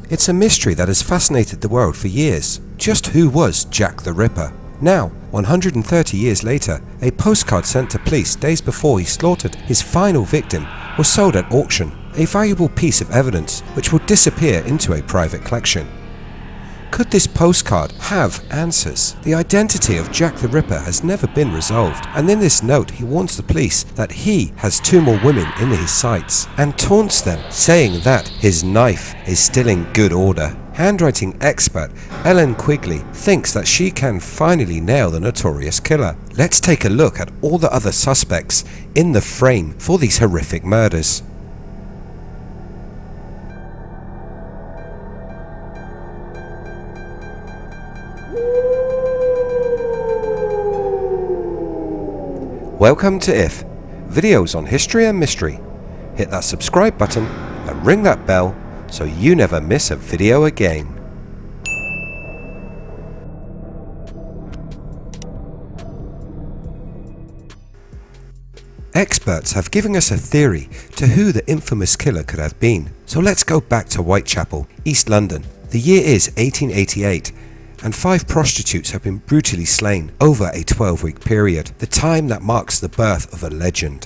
It's a mystery that has fascinated the world for years. Just who was Jack the Ripper? Now, 130 years later, a postcard sent to police days before he slaughtered his final victim was sold at auction, a valuable piece of evidence which will disappear into a private collection. Could this postcard have answers? The identity of Jack the Ripper has never been resolved, and in this note he warns the police that he has 2 more women in his sights and taunts them, saying that his knife is still in good order. Handwriting expert Elaine Quigley thinks that she can finally nail the notorious killer. Let's take a look at all the other suspects in the frame for these horrific murders. Welcome to IF, videos on history and mystery. Hit that subscribe button and ring that bell so you never miss a video again. Experts have given us a theory to who the infamous killer could have been. So let's go back to Whitechapel, East London. The year is 1888. And 5 prostitutes have been brutally slain over a 12-week period, the time that marks the birth of a legend.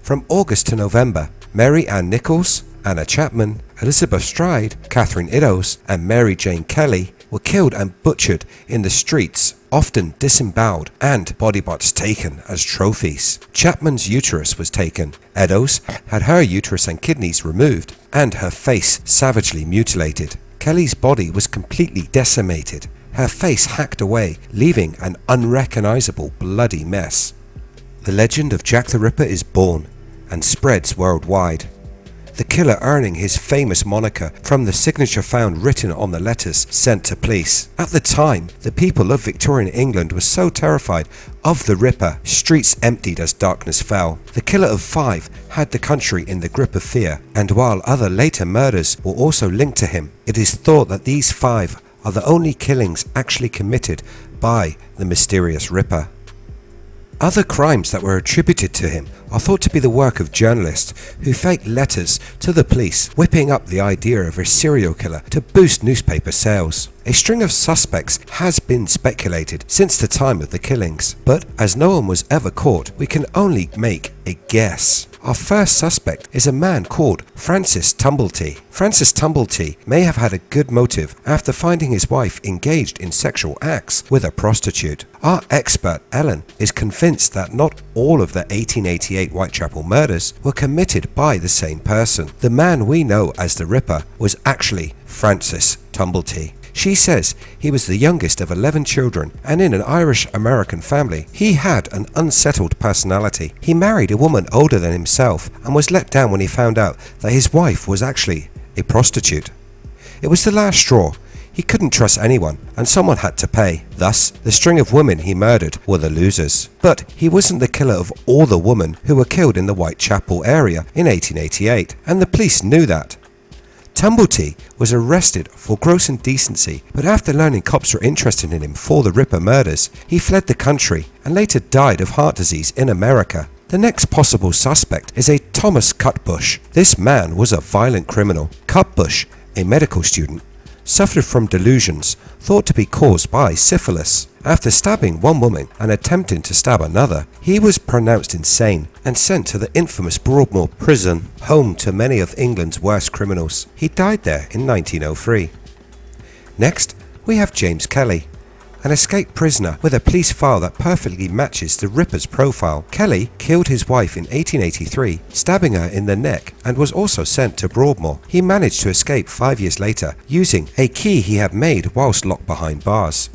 From August to November, Mary Ann Nichols, Anna Chapman, Elizabeth Stride, Catherine Eddowes and Mary Jane Kelly were killed and butchered in the streets, often disemboweled and body parts taken as trophies. Chapman's uterus was taken, Eddowes had her uterus and kidneys removed, and her face savagely mutilated. Kelly's body was completely decimated, her face hacked away, leaving an unrecognizable bloody mess. The legend of Jack the Ripper is born and spreads worldwide, the killer earning his famous moniker from the signature found written on the letters sent to police. At the time, the people of Victorian England were so terrified of the Ripper, streets emptied as darkness fell. The killer of 5 had the country in the grip of fear, and while other later murders were also linked to him, it is thought that these 5 are the only killings actually committed by the mysterious Ripper. Other crimes that were attributed to him are thought to be the work of journalists who faked letters to the police, whipping up the idea of a serial killer to boost newspaper sales. A string of suspects has been speculated since the time of the killings, but as no one was ever caught, we can only make a guess. Our first suspect is a man called Francis Tumblety. Francis Tumblety may have had a good motive after finding his wife engaged in sexual acts with a prostitute. Our expert Ellen is convinced that not all of the 1888 Whitechapel murders were committed by the same person. The man we know as the Ripper was actually Francis Tumblety. She says he was the youngest of 11 children, and in an Irish-American family, he had an unsettled personality. He married a woman older than himself and was let down when he found out that his wife was actually a prostitute. It was the last straw. He couldn't trust anyone, and someone had to pay. Thus, the string of women he murdered were the losers. But he wasn't the killer of all the women who were killed in the Whitechapel area in 1888, and the police knew that. Tumblety was arrested for gross indecency, but after learning cops were interested in him for the Ripper murders, he fled the country and later died of heart disease in America. The next possible suspect is a Thomas Cutbush. This man was a violent criminal. Cutbush, a medical student, suffered from delusions thought to be caused by syphilis. After stabbing one woman and attempting to stab another, he was pronounced insane and sent to the infamous Broadmoor prison, home to many of England's worst criminals. He died there in 1903. Next, we have James Kelly, an escaped prisoner with a police file that perfectly matches the Ripper's profile. Kelly killed his wife in 1883, stabbing her in the neck, and was also sent to Broadmoor. He managed to escape 5 years later using a key he had made whilst locked behind bars.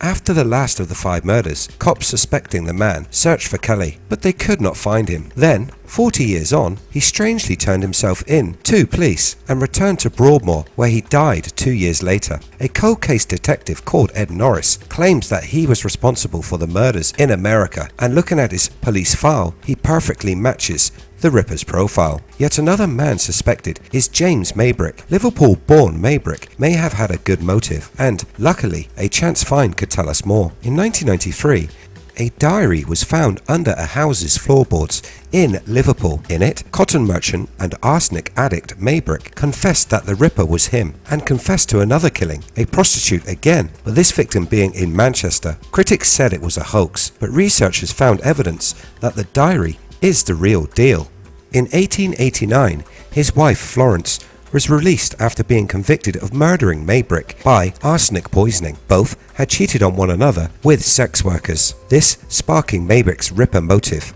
After the last of the 5 murders, cops suspecting the man searched for Kelly, but they could not find him. Then, 40 years on, he strangely turned himself in to police and returned to Broadmoor, where he died 2 years later. A cold case detective called Ed Norris claims that he was responsible for the murders in America, and looking at his police file, he perfectly matches the Ripper's profile. Yet another man suspected is James Maybrick. Liverpool-born Maybrick may have had a good motive, and luckily a chance find could tell us more. In 1993, A diary was found under a house's floorboards in Liverpool. In it, cotton merchant and arsenic addict Maybrick confessed that the Ripper was him, and confessed to another killing, a prostitute again, but this victim being in Manchester. Critics said it was a hoax, but researchers found evidence that the diary is the real deal. In 1889, his wife Florence was released after being convicted of murdering Maybrick by arsenic poisoning. Both had cheated on one another with sex workers, this sparking Maybrick's Ripper motive.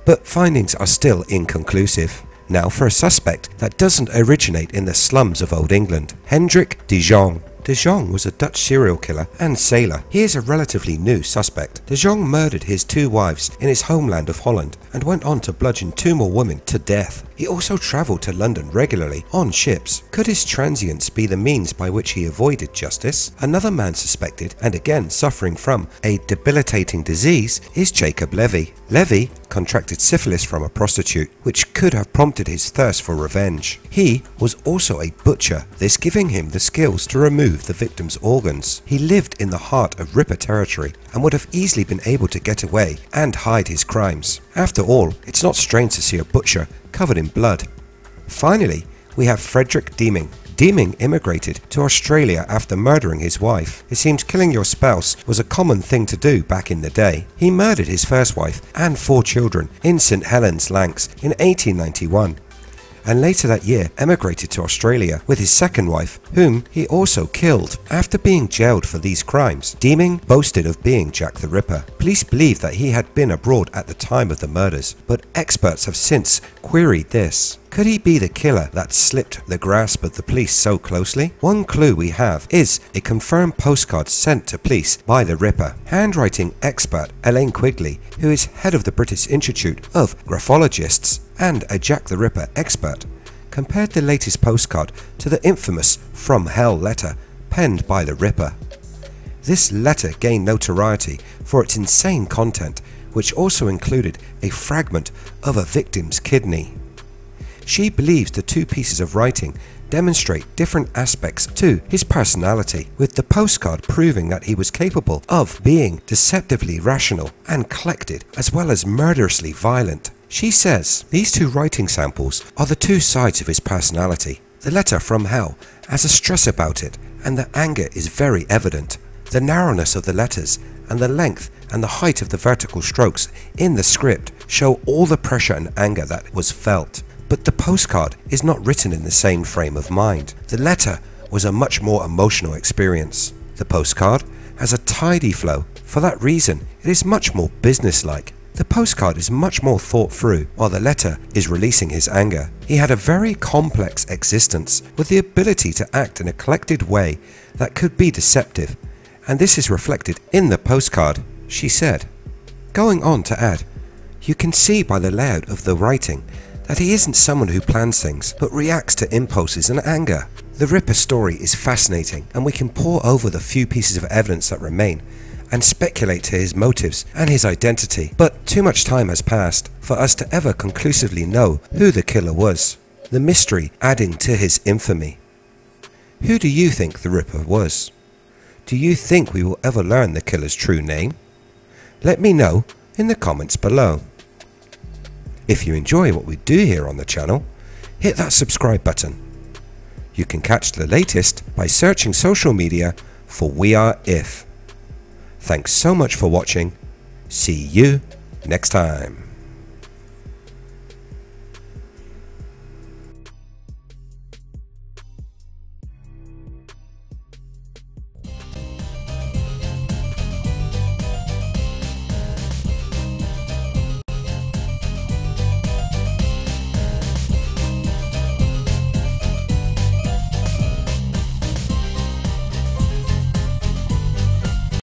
But findings are still inconclusive. Now for a suspect that doesn't originate in the slums of Old England. Hendrik Dijon. Dijon was a Dutch serial killer and sailor. He is a relatively new suspect. Dijon murdered his 2 wives in his homeland of Holland and went on to bludgeon 2 more women to death. He also travelled to London regularly on ships. Could his transience be the means by which he avoided justice? Another man suspected, and again suffering from a debilitating disease, is Jacob Levy. Levy contracted syphilis from a prostitute, which could have prompted his thirst for revenge. He was also a butcher, this giving him the skills to remove the victim's organs. He lived in the heart of Ripper territory and would have easily been able to get away and hide his crimes. After all, it's not strange to see a butcher covered in blood. Finally, we have Frederick Deeming. Deeming immigrated to Australia after murdering his wife. It seems killing your spouse was a common thing to do back in the day. He murdered his first wife and 4 children in St Helens, Lancs in 1891, and later that year emigrated to Australia with his second wife, whom he also killed. After being jailed for these crimes, Deeming boasted of being Jack the Ripper. Police believe that he had been abroad at the time of the murders, but experts have since queried this. Could he be the killer that slipped the grasp of the police so closely? One clue we have is a confirmed postcard sent to police by the Ripper. Handwriting expert Elaine Quigley, who is head of the British Institute of Graphologists and a Jack the Ripper expert, compared the latest postcard to the infamous From Hell letter penned by the Ripper. This letter gained notoriety for its insane content, which also included a fragment of a victim's kidney. She believes the 2 pieces of writing demonstrate different aspects to his personality, with the postcard proving that he was capable of being deceptively rational and collected, as well as murderously violent. She says these 2 writing samples are the 2 sides of his personality. The letter From Hell has a stress about it, and the anger is very evident. The narrowness of the letters and the length and the height of the vertical strokes in the script show all the pressure and anger that was felt. But the postcard is not written in the same frame of mind. The letter was a much more emotional experience. The postcard has a tidy flow. For that reason, it is much more businesslike. The postcard is much more thought through, while the letter is releasing his anger. He had a very complex existence, with the ability to act in a collected way that could be deceptive, and this is reflected in the postcard, she said. Going on to add, you can see by the layout of the writing that he isn't someone who plans things, but reacts to impulses and anger. The Ripper story is fascinating, and we can pore over the few pieces of evidence that remain and speculate to his motives and his identity, but too much time has passed for us to ever conclusively know who the killer was, the mystery adding to his infamy. Who do you think the Ripper was? Do you think we will ever learn the killer's true name? Let me know in the comments below. If you enjoy what we do here on the channel, hit that subscribe button. You can catch the latest by searching social media for We Are If. Thanks so much for watching. See you next time.